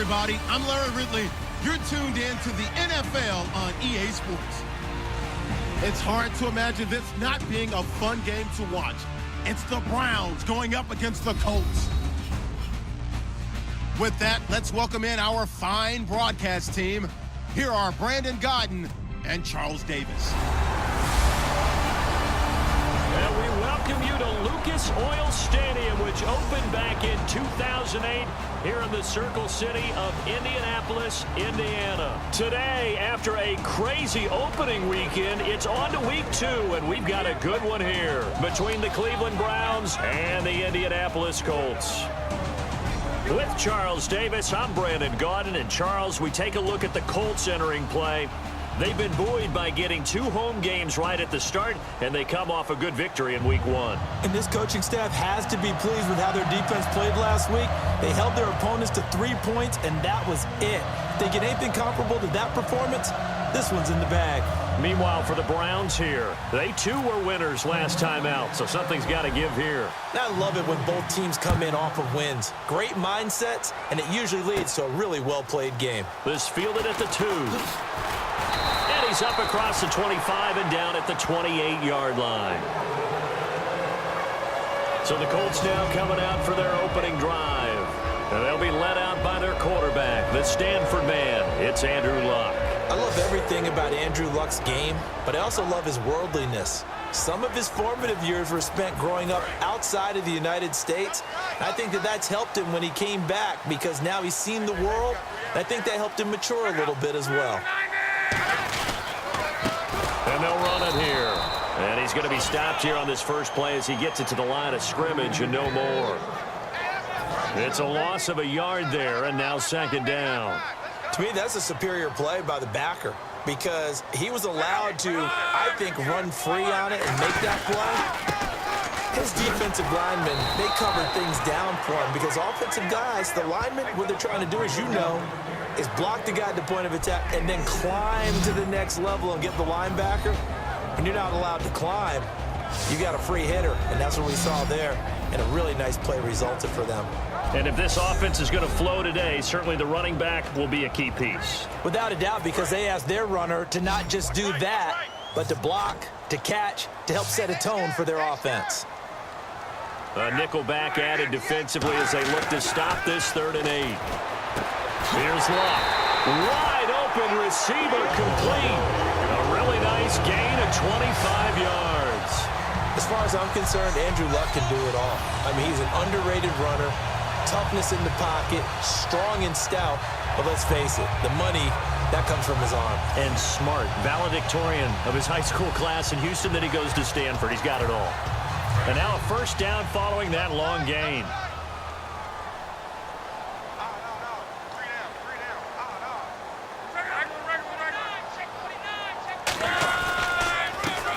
everybody. I'm Larry Ridley. You're tuned in to the NFL on EA Sports. It's hard to imagine this not being a fun game to watch. It's the Browns going up against the Colts. With that, let's welcome in our fine broadcast team. Here are Brandon Gaudin and Charles Davis. And we welcome you to Lucas Oil Stadium, which opened back in 2008 here in the Circle City of Indianapolis, Indiana. Today, after a crazy opening weekend, it's on to week 2, and we've got a good one here between the Cleveland Browns and the Indianapolis Colts. With Charles Davis, I'm Brandon Gaudin, and Charles, we take a look at the Colts entering play. They've been buoyed by getting 2 home games right at the start, and they come off a good victory in week 1. And this coaching staff has to be pleased with how their defense played last week. They held their opponents to 3 points, and that was it. If they get anything comparable to that performance, this one's in the bag. Meanwhile, for the Browns here, they too were winners last time out, so something's got to give here. I love it when both teams come in off of wins. Great mindsets, and it usually leads to a really well-played game. This fielded at the 2. And he's up across the 25 and down at the 28-yard line. So the Colts now coming out for their opening drive. And they'll be led out by their quarterback, the Stanford man. It's Andrew Luck. I love everything about Andrew Luck's game, but I also love his worldliness. Some of his formative years were spent growing up outside of the United States. I think that that's helped him when he came back because now he's seen the world. I think that helped him mature a little bit as well. And they'll run it here. And he's going to be stopped here on this first play as he gets it to the line of scrimmage and no more. It's a loss of a yard there, and now second down. To me, that's a superior play by the backer because he was allowed to, I think, run free on it and make that play. His defensive linemen, they covered things down for him because offensive guys, the linemen, what they're trying to do, as you know, is block the guy at the point of attack and then climb to the next level and get the linebacker. When you're not allowed to climb, you got a free hitter, and that's what we saw there, and a really nice play resulted for them. And if this offense is going to flow today, certainly the running back will be a key piece. Without a doubt, because they asked their runner to not just do that, but to block, to catch, to help set a tone for their offense. A nickel back added defensively as they look to stop this 3rd and 8. Here's Luck. Wide open receiver complete. A really nice gain of 25 yards. As far as I'm concerned, Andrew Luck can do it all. I mean, he's an underrated runner. Toughness in the pocket, strong and stout, but let's face it, the money, that comes from his arm. And smart, valedictorian of his high school class in Houston, then he goes to Stanford. He's got it all. And now a first down following that long gain.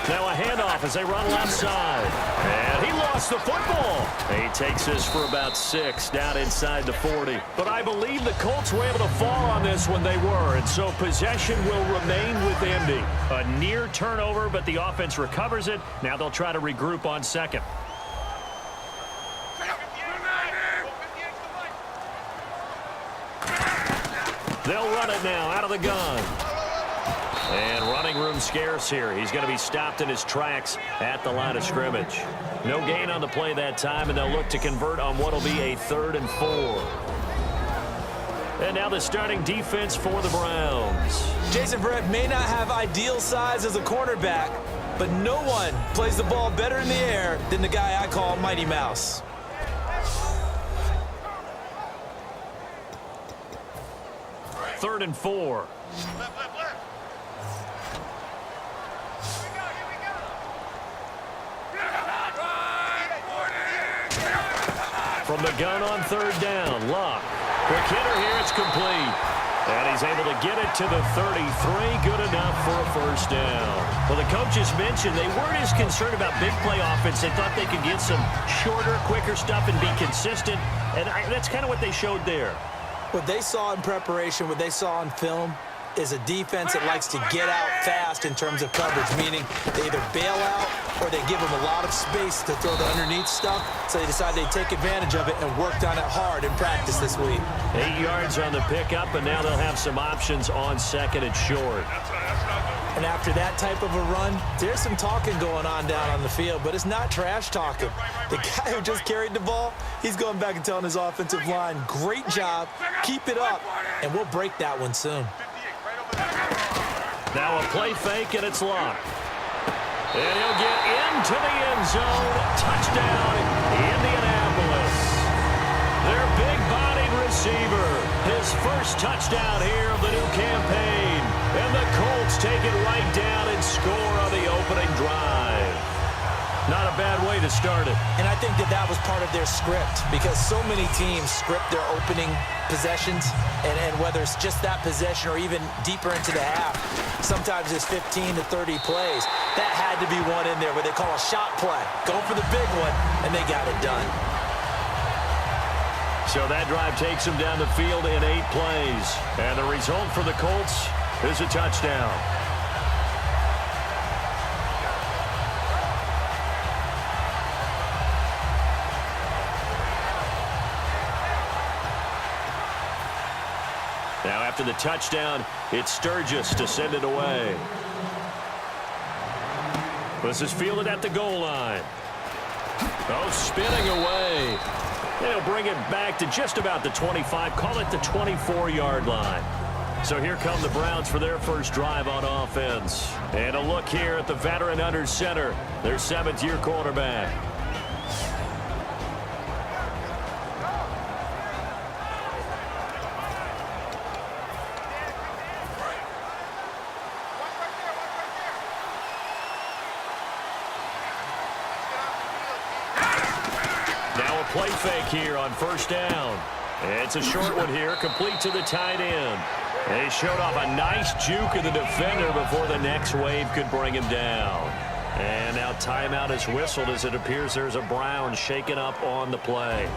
Now a handoff as they run left side. And he lost the football. He takes this for about 6 down inside the 40. But I believe the Colts were able to fall on this when they were, and so possession will remain with Indy. A near turnover, but the offense recovers it. Now they'll try to regroup on second. They'll run it now out of the gun. And running room scarce here. He's going to be stopped in his tracks at the line of scrimmage. No gain on the play that time, and they'll look to convert on what will be a 3rd and 4. And now the starting defense for the Browns. Jason Verrett may not have ideal size as a cornerback, but no one plays the ball better in the air than the guy I call Mighty Mouse. Third and 4. From the gun on 3rd down, Luck. Quick hitter here, it's complete. And he's able to get it to the 33. Good enough for a first down. Well, the coaches mentioned they weren't as concerned about big play offense. They thought they could get some shorter, quicker stuff and be consistent. And that's kind of what they showed there. What they saw in preparation, what they saw on film, is a defense that likes to get out fast in terms of coverage, meaning they either bail out or they give them a lot of space to throw the underneath stuff, so they decided they'd take advantage of it and worked on it hard in practice this week. 8 yards on the pickup, and now they'll have some options on second and short. And after that type of a run, there's some talking going on down on the field, but it's not trash talking. The guy who just carried the ball, he's going back and telling his offensive line, great job, keep it up, and we'll break that one soon. Now a play fake, and it's locked. And he'll get into the end zone. Touchdown, Indianapolis. Their big-bodied receiver. His first touchdown here of the new campaign. And the Colts take it right down and score on the opening drive. Not a bad way to start it. And I think that was part of their script, because so many teams script their opening possessions, and whether it's just that possession or even deeper into the half, sometimes it's 15 to 30 plays. That had to be one in there where they call a shot play. Go for the big one, and they got it done. So that drive takes them down the field in 8 plays. And the result for the Colts is a touchdown. Now after the touchdown, it's Sturgis to send it away. This is fielded at the goal line. Oh, spinning away. They'll bring it back to just about the 25, call it the 24-yard line. So here come the Browns for their first drive on offense. And a look here at the veteran under center, their 7th-year quarterback. Play fake here on first down. It's a short one here, complete to the tight end. They showed off a nice juke of the defender before the next wave could bring him down. And now timeout is whistled as it appears there's a Brown shaken up on the play.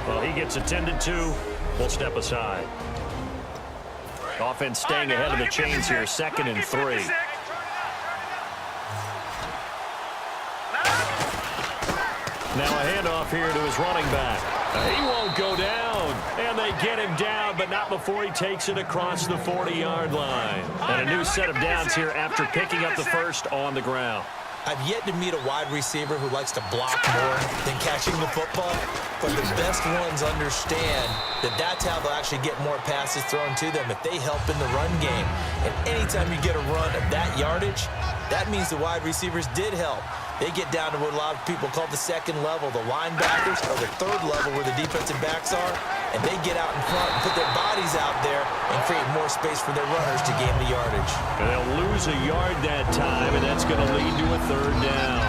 Well, he gets attended to. We'll step aside. Offense staying ahead of the chains here, 2nd and 3. Now a handoff here to his running back. He won't go down. And they get him down, but not before he takes it across the 40-yard line. And a new set of downs here after picking up the first on the ground. I've yet to meet a wide receiver who likes to block more than catching the football, but the best ones understand that that's how they'll actually get more passes thrown to them if they help in the run game. And anytime you get a run of that yardage, that means the wide receivers did help. They get down to what a lot of people call the 2nd level, the linebackers, or the 3rd level where the defensive backs are, and they get out in front and put their bodies out there and create more space for their runners to gain the yardage. And they'll lose a yard that time, and that's going to lead to a 3rd down.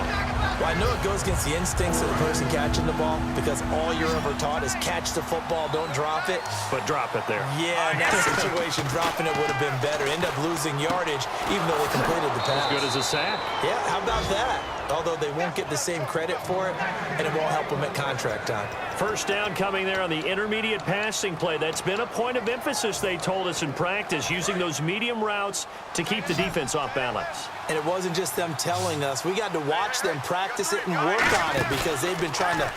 Well, I know it goes against the instincts of the person catching the ball, because all you're ever taught is catch the football, don't drop it. But drop it there. Yeah, in that situation, dropping it would have been better. End up losing yardage, even though they completed the pass. As good as a sack. Yeah, how about that? Although they won't get the same credit for it, and it won't help them at contract time. First down coming there on the intermediate passing play. That's been a point of emphasis, they told us in practice, using those medium routes to keep the defense off balance. And it wasn't just them telling us. We got to watch them practice it and work on it, because they've been trying to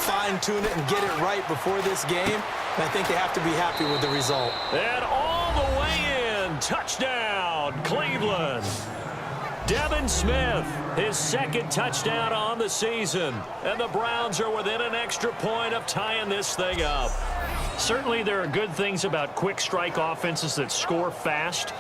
fine-tune it and get it right before this game. And I think they have to be happy with the result. And all the way in. Touchdown, Cleveland. Devin Smith, his 2nd touchdown on the season. And the Browns are within an extra point of tying this thing up. Certainly there are good things about quick strike offenses that score fast,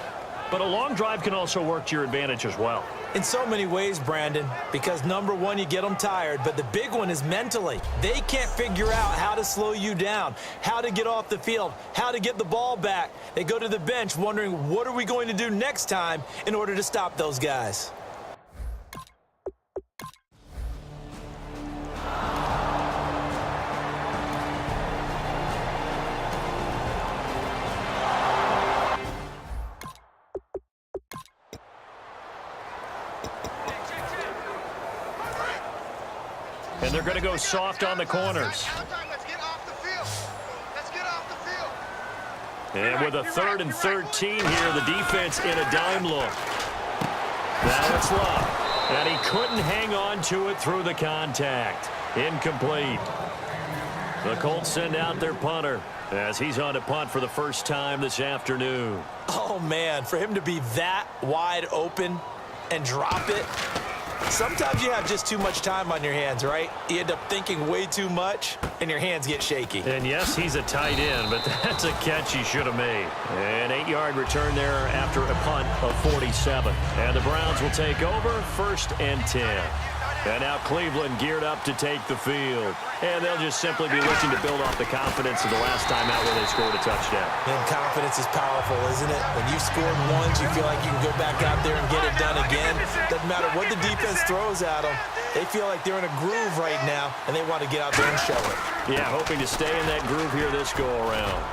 but a long drive can also work to your advantage as well. In so many ways, Brandon, because number one, you get them tired, but the big one is mentally. They can't figure out how to slow you down, how to get off the field, how to get the ball back. They go to the bench wondering, what are we going to do next time in order to stop those guys? And they're going to go soft on the corners. And with a 3rd and 13 here, the defense in a dime look. Now it's Love. And he couldn't hang on to it through the contact. Incomplete. The Colts send out their punter as he's on to punt for the first time this afternoon. Oh, man, for him to be that wide open and drop it. Sometimes you have just too much time on your hands, right? You end up thinking way too much, and your hands get shaky. And yes, he's a tight end, but that's a catch he should have made. An 8-yard return there after a punt of 47. And the Browns will take over 1st and 10. And now Cleveland geared up to take the field. And they'll just simply be looking to build off the confidence of the last time out where they scored a touchdown. And confidence is powerful, isn't it? When you scored once, you feel like you can go back out there and get it done again. Doesn't matter what the defense throws at them. They feel like they're in a groove right now, and they want to get out there and show it. Yeah, hoping to stay in that groove here this go-around.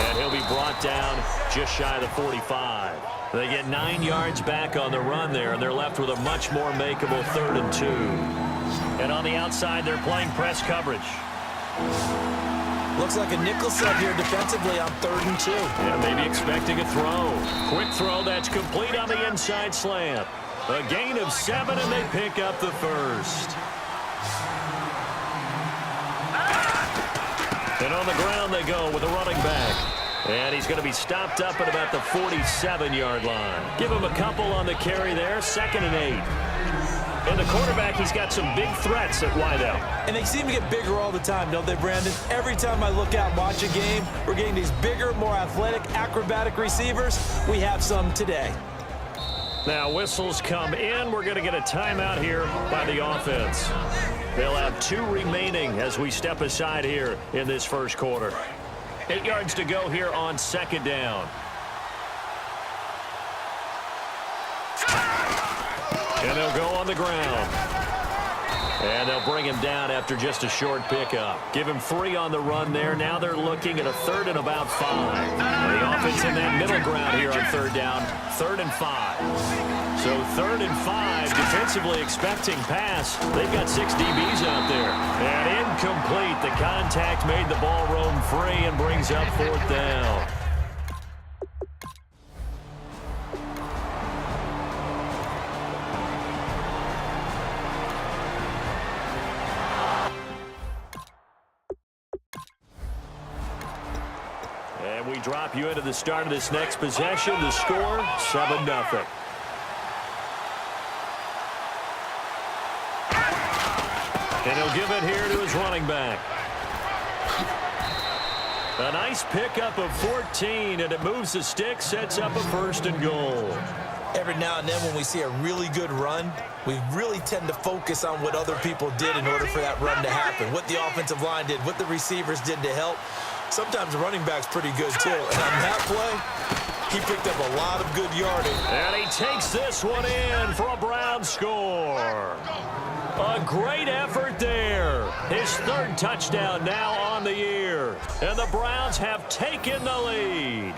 And he'll be brought down just shy of the 45. They get 9 yards back on the run there, and they're left with a much more makeable 3rd and 2. And on the outside, they're playing press coverage. Looks like a nickel set here defensively on 3rd and 2. Yeah, maybe expecting a throw. Quick throw that's complete on the inside slant. A gain of 7, and they pick up the first. And on the ground they go with a running back. And he's going to be stopped up at about the 47-yard line. Give him a couple on the carry there, 2nd and 8. And the quarterback, he's got some big threats at wideout. And they seem to get bigger all the time, don't they, Brandon? Every time I look out and watch a game, we're getting these bigger, more athletic, acrobatic receivers. We have some today. Now whistles come in. We're going to get a timeout here by the offense. They'll have 2 remaining as we step aside here in this first quarter. 8 yards to go here on 2nd down. And they'll go on the ground. And they'll bring him down after just a short pickup. Give him 3 on the run there. Now they're looking at a 3rd and about 5. The offense in that middle ground here on 3rd down, 3rd and 5. So 3rd and 5, defensively expecting pass. They've got 6 DBs out there. And incomplete. The contact made the ball roam free and brings up 4th down. And we drop you into the start of this next possession. The score, 7-0. And he'll give it here to his running back. A nice pickup of 14, and it moves the stick, sets up a 1st and goal. Every now and then when we see a really good run, we really tend to focus on what other people did in order for that run to happen. What the offensive line did, what the receivers did to help. Sometimes the running back's pretty good, too. And on that play, he picked up a lot of good yardage. And he takes this one in for a Brown score. A great effort there. His 3rd touchdown now on the year. And the Browns have taken the lead.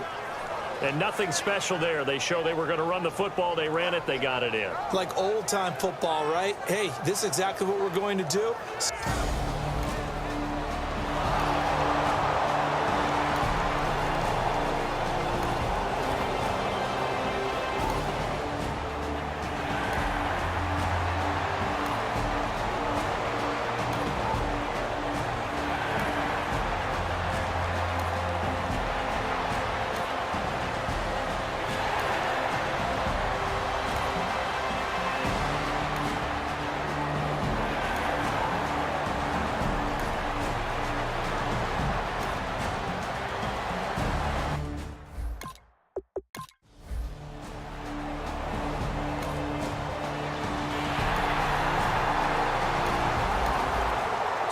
And nothing special there. They show they were going to run the football. They ran it. They got it in. Like old-time football, right? Hey, this is exactly what we're going to do.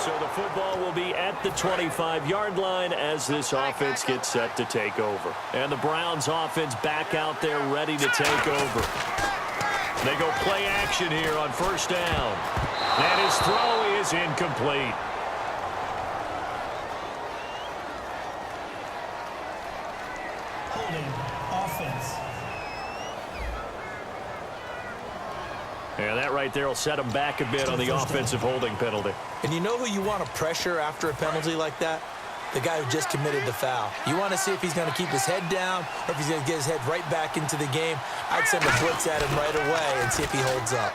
So the football will be at the 25-yard line as this offense gets set to take over. And the Browns offense back out there ready to take over. They go play action here on 1st down. And his throw is incomplete. Holding offense. And that right there will set him back a bit on the offensive holding penalty. And you know who you want to pressure after a penalty like that? the guy who just committed the foul. You want to see if he's going to keep his head down or if he's going to get his head right back into the game. I'd send a blitz at him right away and see if he holds up.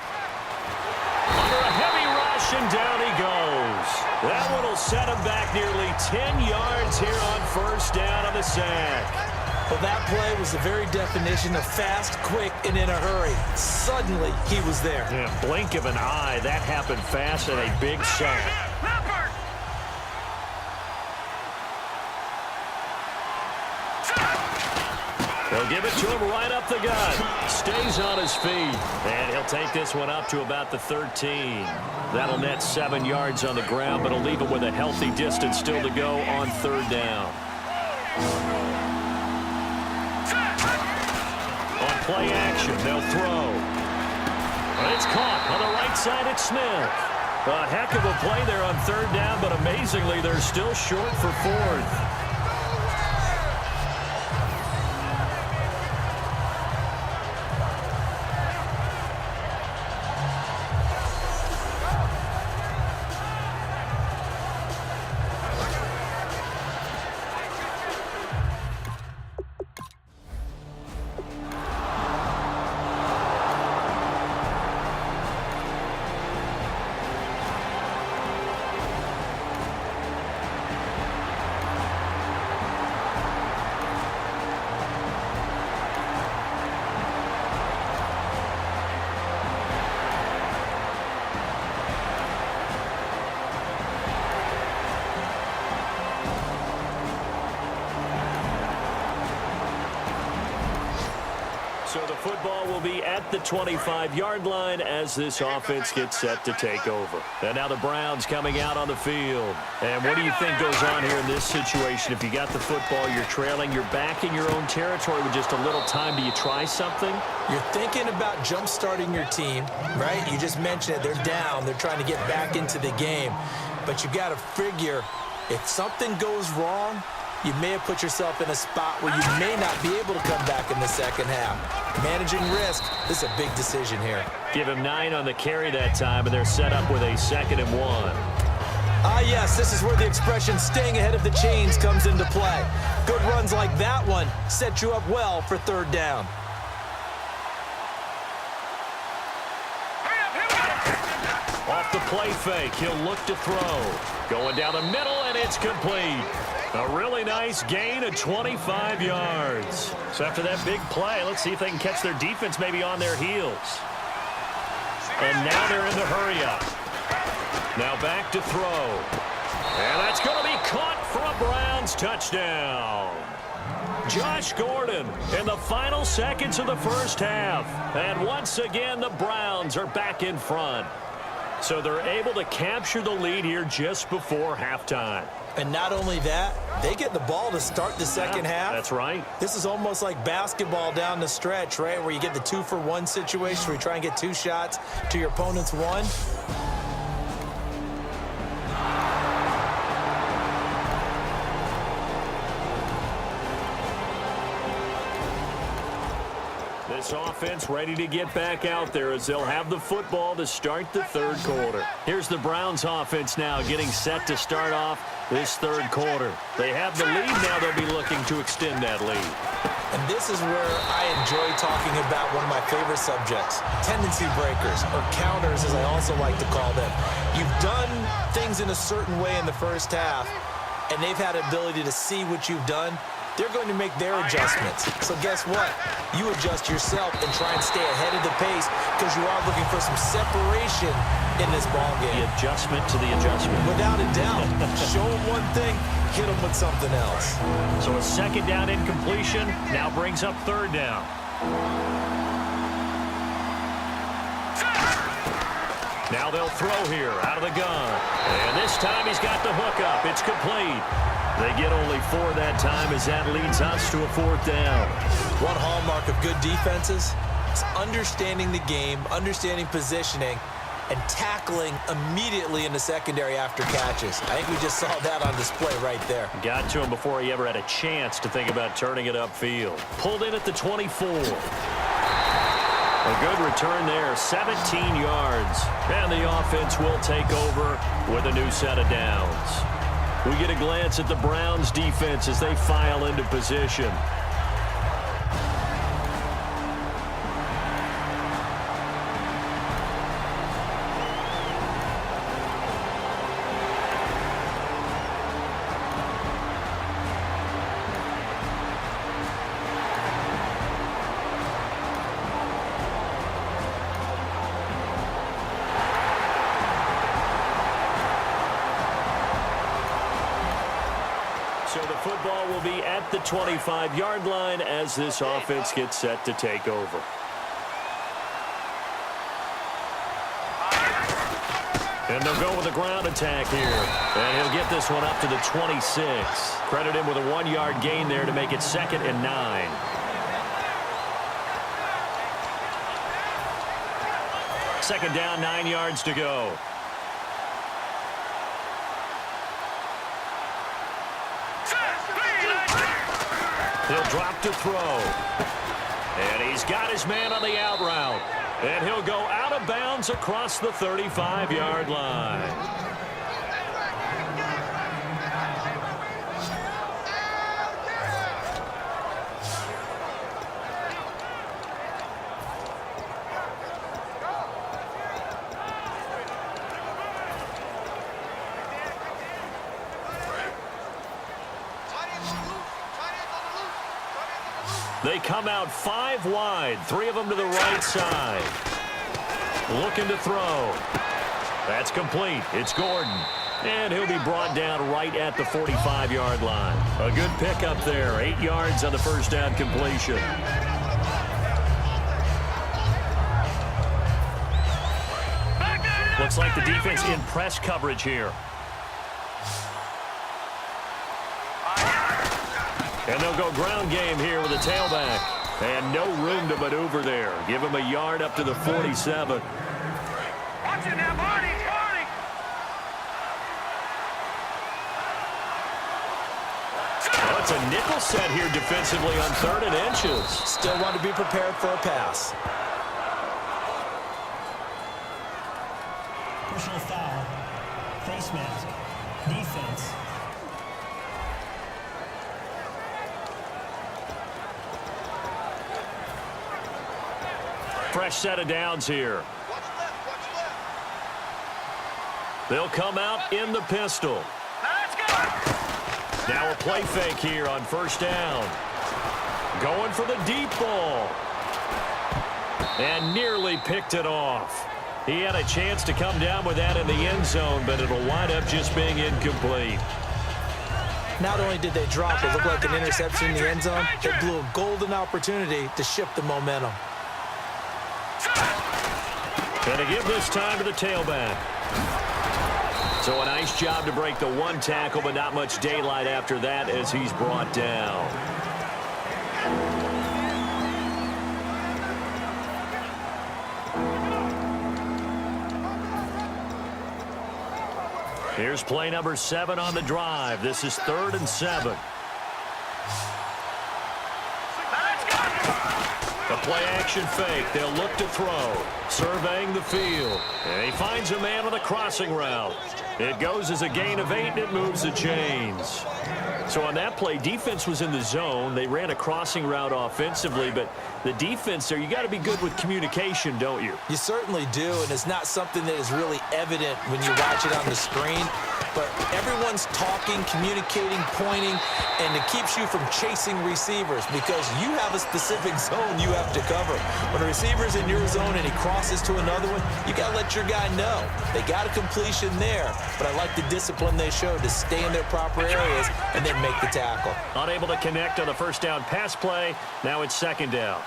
Under a heavy rush, and down he goes. That one will set him back nearly 10 yards here on first down on the sack. Well, that play was the very definition of fast, quick, and in a hurry. Suddenly, he was there. Yeah, blink of an eye. That happened fast and a big sack. They'll give it to him right up the gut. Stays on his feet. And he'll take this one up to about the 13. That'll net 7 yards on the ground, but it'll leave him with a healthy distance still to go on third down. On play action, they'll throw. And it's caught on the right side. It's Smith. A heck of a play there on third down, but amazingly, they're still short for fourth. So the football will be at the 25-yard line as this offense gets set to take over. And now the Browns coming out on the field. And what do you think goes on here in this situation? If you got the football, you're trailing, you're back in your own territory with just a little time. Do you try something? You're thinking about jump-starting your team, right? You just mentioned it. They're down. They're trying to get back into the game. But you got to figure if something goes wrong, you may have put yourself in a spot where you may not be able to come back in the second half. Managing risk, this is a big decision here. Give him 9 on the carry that time, and they're set up with a 2nd and 1. Ah, yes, this is where the expression staying ahead of the chains comes into play. Good runs like that one set you up well for third down. Off the play fake, he'll look to throw. Going down the middle, and it's complete. A really nice gain of 25 yards. So after that big play, let's see if they can catch their defense maybe on their heels. And now they're in the hurry-up. Now back to throw. And that's going to be caught for a Browns touchdown. Josh Gordon in the final seconds of the first half. And once again, the Browns are back in front. So they're able to capture the lead here just before halftime. And not only that, they get the ball to start the second half. That's right. This is almost like basketball down the stretch, right, where you get the 2-for-1 situation where you try and get 2 shots to your opponent's 1. This offense ready to get back out there as they'll have the football to start the third quarter. Here's the Browns offense now getting set to start off this third quarter. They have the lead now. They'll be looking to extend that lead. And this is where I enjoy talking about one of my favorite subjects, tendency breakers, or counters as I also like to call them. You've done things in a certain way in the first half, and they've had the ability to see what you've done. They're going to make their adjustments. So guess what? You adjust yourself and try and stay ahead of the pace because you are looking for some separation in this ball game. The adjustment to the adjustment. Without a doubt. Show them one thing, hit them with something else. So a second down incompletion now brings up third down. Now they'll throw here out of the gun. And this time he's got the hook up. It's complete. They get only 4 that time as that leads us to a 4th down. One hallmark of good defenses is understanding the game, understanding positioning, and tackling immediately in the secondary after catches. I think we just saw that on display right there. Got to him before he ever had a chance to think about turning it upfield. Pulled in at the 24. A good return there, 17 yards. And the offense will take over with a new set of downs. We get a glance at the Browns defense as they file into position. So the football will be at the 25-yard line as this offense gets set to take over. And they'll go with a ground attack here. And he'll get this one up to the 26. Credit him with a 1-yard gain there to make it 2nd and 9. Second down, 9 yards to go. He'll drop to throw. And he's got his man on the out route. And he'll go out of bounds across the 35-yard line. They come out 5 wide, 3 of them to the right side. Looking to throw. That's complete. It's Gordon. And he'll be brought down right at the 45-yard line. A good pickup there. 8 yards on the first down completion. Looks like the defense in press coverage here. And they'll go ground game here with a tailback. And no room to maneuver there. Give him a yard up to the 47. Watch it now, Marty. Oh, it's a nickel set here defensively on 3rd and inches. Still want to be prepared for a pass. Personal foul. Face mask. Defense. Fresh set of downs here. They'll come out in the pistol. Now a play fake here on 1st down. Going for the deep ball. And nearly picked it off. He had a chance to come down with that in the end zone, but it'll wind up just being incomplete. Not only did they drop it look like an interception in the end zone, they blew a golden opportunity to shift the momentum. And to give this time to the tailback. So a nice job to break the 1 tackle, but not much daylight after that as he's brought down. Here's play number 7 on the drive. This is 3rd and 7. A play-action fake. They'll look to throw. Surveying the field. And he finds a man on the crossing route. It goes as a gain of 8, and it moves the chains. So on that play, defense was in the zone. They ran a crossing route offensively, but the defense there, you got to be good with communication, don't you? You certainly do, and it's not something that is really evident when you watch it on the screen. But everyone's talking, communicating, pointing, and it keeps you from chasing receivers because you have a specific zone you have to cover. When a receiver's in your zone and he crosses to another one, you got to let your guy know. They got a completion there, but I like the discipline they showed to stay in their proper areas and then make the tackle. Unable to connect on the 1st down pass play. Now it's 2nd down.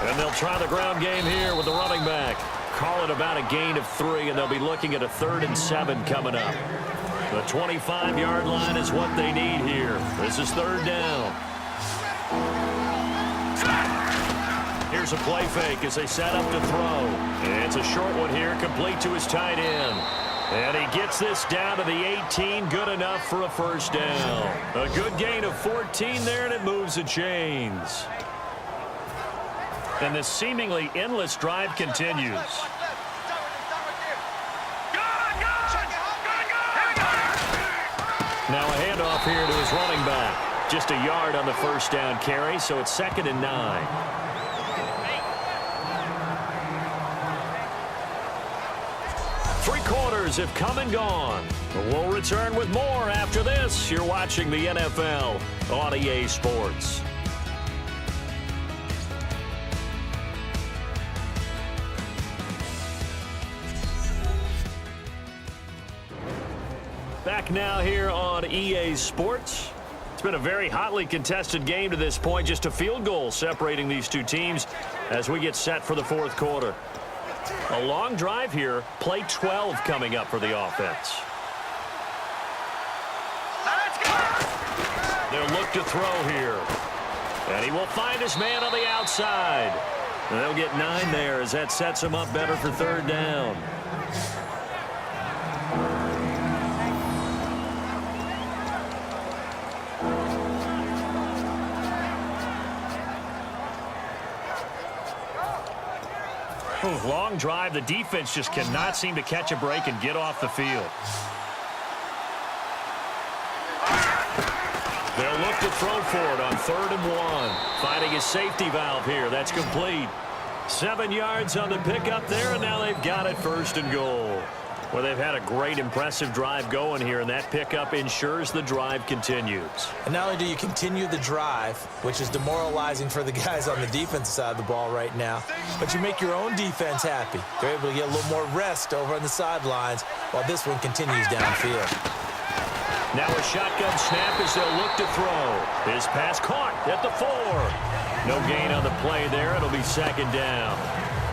And they'll try the ground game here with the running back. Call it about a gain of 3, and they'll be looking at a 3rd and 7 coming up. The 25-yard line is what they need here. This is 3rd down. Here's a play fake as they set up to throw. And it's a short one here, complete to his tight end. And he gets this down to the 18, good enough for a 1st down. A good gain of 14 there, and it moves the chains. And this seemingly endless drive continues. Now a handoff here to his running back. Just a yard on the first down carry, so it's 2nd and 9. Three quarters have come and gone. We'll return with more after this. You're watching the NFL on EA Sports. Back now here on EA Sports. It's been a very hotly contested game to this point. Just a field goal separating these two teams as we get set for the fourth quarter. A long drive here. Play 12 coming up for the offense. They'll look to throw here. And he will find his man on the outside. And they'll get 9 there as that sets him up better for 3rd down. Long drive. The defense just cannot seem to catch a break and get off the field. They'll look to throw for it on 3rd and 1. Finding his safety valve here. That's complete. 7 yards on the pickup there, and now they've got it 1st and goal. Well, they've had a great, impressive drive going here, and that pickup ensures the drive continues. And not only do you continue the drive, which is demoralizing for the guys on the defensive side of the ball right now, but you make your own defense happy. They're able to get a little more rest over on the sidelines while this one continues downfield. Now a shotgun snap as they'll look to throw. His pass caught at the 4. No gain on the play there. It'll be 2nd down.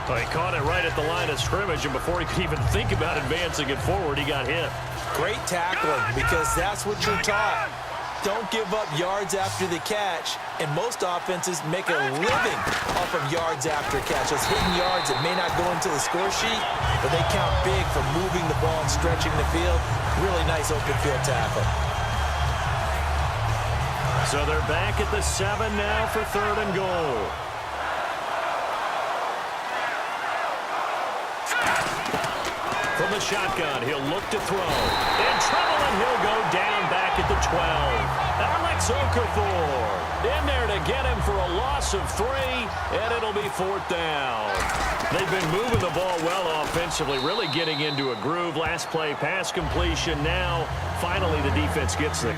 Well, he caught it right at the line of scrimmage, and before he could even think about advancing it forward, he got hit. Great tackling, because that's what you're taught. Don't give up yards after the catch, and most offenses make a living off of yards after catch. Those hidden yards that may not go into the score sheet, but they count big for moving the ball and stretching the field. Really nice open field tackle. So they're back at the 7 now for 3rd and goal. From the shotgun, he'll look to throw. In trouble, and he'll go down back at the 12. Alex Okafor in there to get him for a loss of 3, and it'll be 4th down. They've been moving the ball well offensively, really getting into a groove. Last play, pass completion. Now, finally, the defense gets there.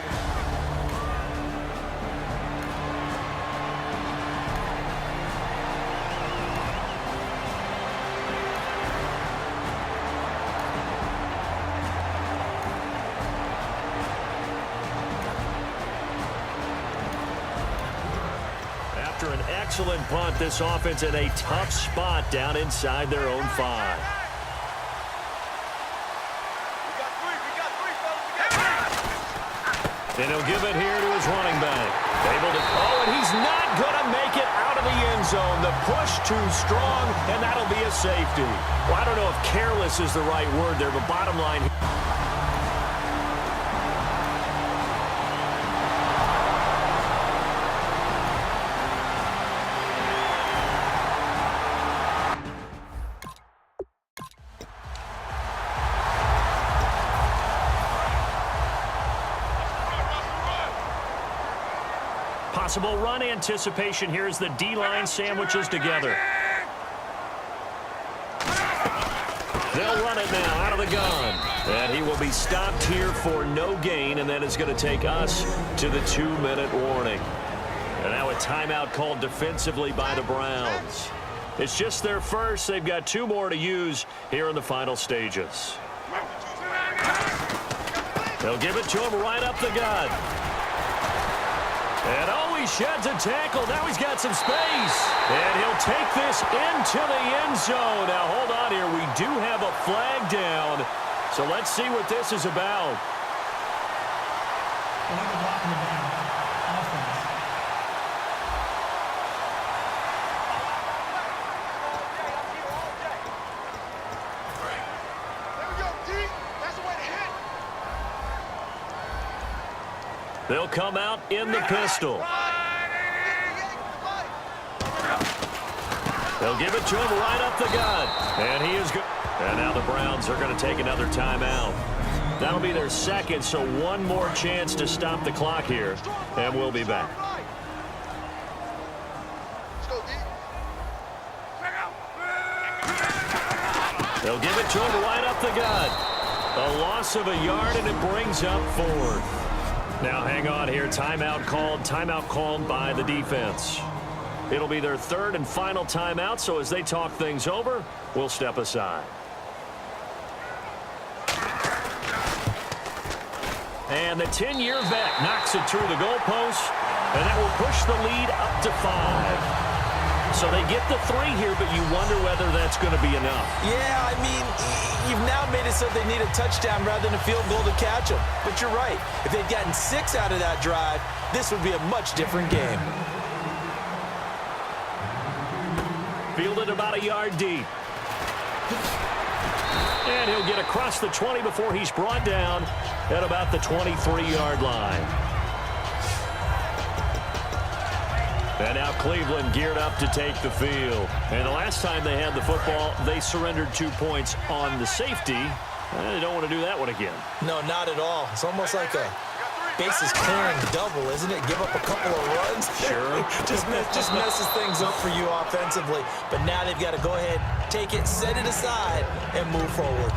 After an excellent punt, this offense in a tough spot down inside their own 5. And he'll give it here to his running back. Able to, and he's not going to make it out of the end zone. The push too strong, and that'll be a safety. Well, I don't know if careless is the right word there, but bottom line. Possible run anticipation here as the D-line sandwiches together. They'll run it now out of the gun. And he will be stopped here for no gain, and that is going to take us to the 2-minute warning. And now a timeout called defensively by the Browns. It's just their first. They've got 2 more to use here in the final stages. They'll give it to him right up the gut. And he sheds a tackle. Now he's got some space. And he'll take this into the end zone. Now, hold on here. We do have a flag down. So let's see what this is about. They'll come out in the pistol. They'll give it to him right up the gut. And he is good. And now the Browns are going to take another timeout. That'll be their second, so one more chance to stop the clock here, and we'll be back. They'll give it to him right up the gut. A loss of a yard, and it brings up fourth. Now hang on here. Timeout called by the defense. It'll be their third and final timeout, so as they talk things over, we'll step aside. And the 10-year vet knocks it through the goalpost, and that will push the lead up to 5. So they get the 3 here, but you wonder whether that's going to be enough. Yeah, I mean, you've now made it so they need a touchdown rather than a field goal to catch them. But you're right. If they'd gotten 6 out of that drive, this would be a much different game. Fielded about a yard deep. And he'll get across the 20 before he's brought down at about the 23-yard line. And now Cleveland geared up to take the field. And the last time they had the football, they surrendered 2 points on the safety. They don't want to do that one again. No, not at all. It's almost like a bases clearing double, isn't it? Give up a couple of runs. Sure. just messes things up for you offensively. But now they've got to go ahead, take it, set it aside, and move forward.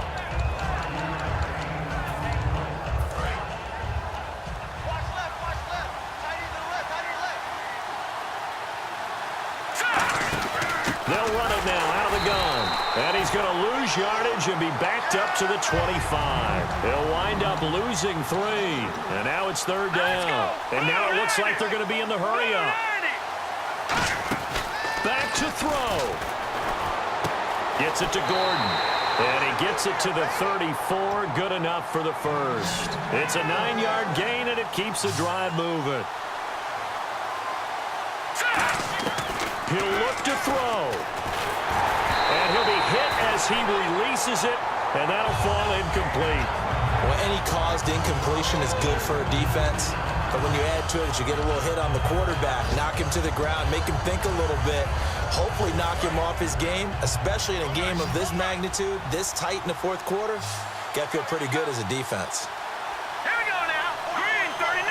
They'll run it now out of the gun. And he's going to lose yardage and be backed up to the 25. They'll wind up losing 3. And now it's third down. And now it looks like they're going to be in the hurry up. Back to throw. Gets it to Gordon. And he gets it to the 34. Good enough for the first. It's a 9-yard gain, and it keeps the drive moving. He'll look to throw. And he'll be hit as he releases it, and that'll fall incomplete. Well, any caused incompletion is good for a defense. But when you add to it, you get a little hit on the quarterback, knock him to the ground, make him think a little bit, hopefully knock him off his game, especially in a game of this magnitude, this tight in the fourth quarter. Got to feel pretty good as a defense. Here we go now. Green 39.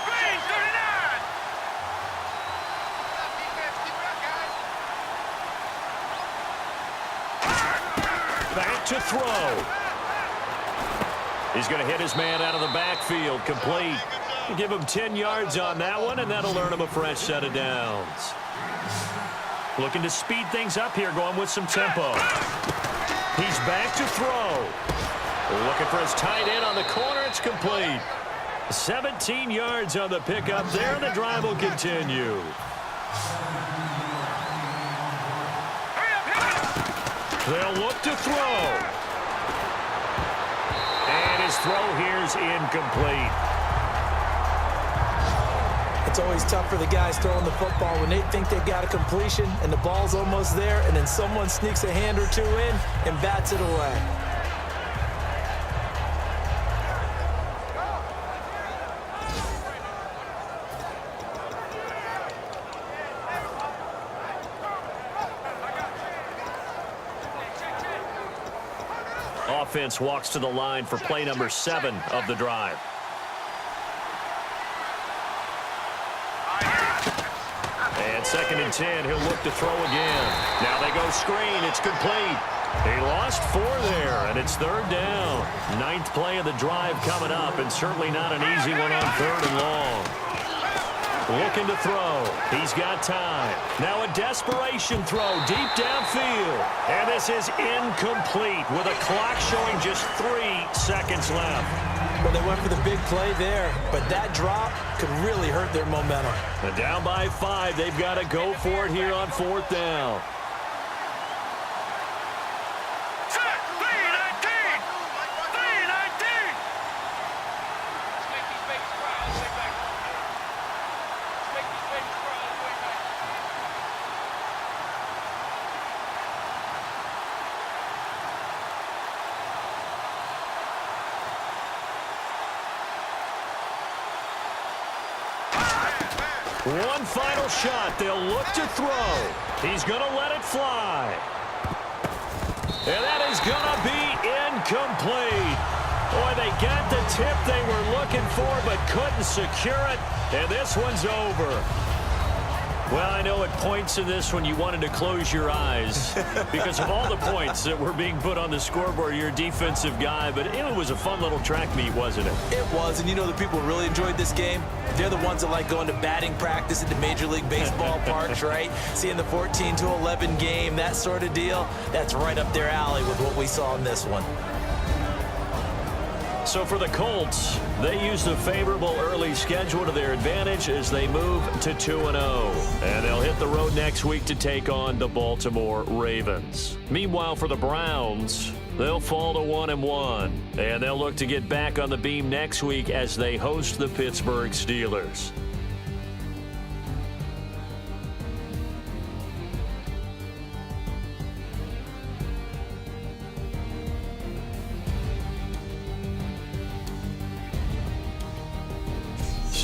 Green 39. Back to throw. He's going to hit his man out of the backfield, complete. Give him 10 yards on that one, and that'll earn him a fresh set of downs. Looking to speed things up here, going with some tempo. He's back to throw. Looking for his tight end on the corner. It's complete. 17 yards on the pickup there, and the drive will continue. They'll look to throw. And his throw here's incomplete. It's always tough for the guys throwing the football when they think they've got a completion and the ball's almost there, and then someone sneaks a hand or two in and bats it away. Offense walks to the line for play number 7 of the drive. And 2nd and 10, he'll look to throw again. Now they go screen, it's complete. He lost 4 there, and it's third down. 9th play of the drive coming up, and certainly not an easy one on 3rd and long. Looking to throw. He's got time. Now a desperation throw deep downfield. And this is incomplete with a clock showing just 3 seconds left. Well, they went for the big play there, but that drop could really hurt their momentum. And down by 5, they've got to go for it here on 4th down. One final shot. They'll look to throw. He's going to let it fly. And that is going to be incomplete. Boy, they got the tip they were looking for but couldn't secure it, and this one's over. Well, I know at points in this one you wanted to close your eyes because of all the points that were being put on the scoreboard. You're a defensive guy, but it was a fun little track meet, wasn't it? It was, and you know the people who really enjoyed this game? They're the ones that like going to batting practice at the Major League Baseball parks, right? Seeing the 14-11 game, that sort of deal. That's right up their alley with what we saw in this one. So for the Colts, they use the favorable early schedule to their advantage as they move to 2-0. And they'll hit the road next week to take on the Baltimore Ravens. Meanwhile, for the Browns, they'll fall to 1-1. And they'll look to get back on the beam next week as they host the Pittsburgh Steelers.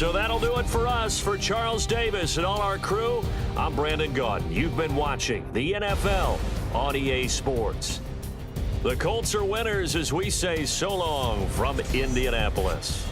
So that'll do it for us. For Charles Davis and all our crew, I'm Brandon Gaudin. You've been watching the NFL on EA Sports. The Colts are winners as we say so long from Indianapolis.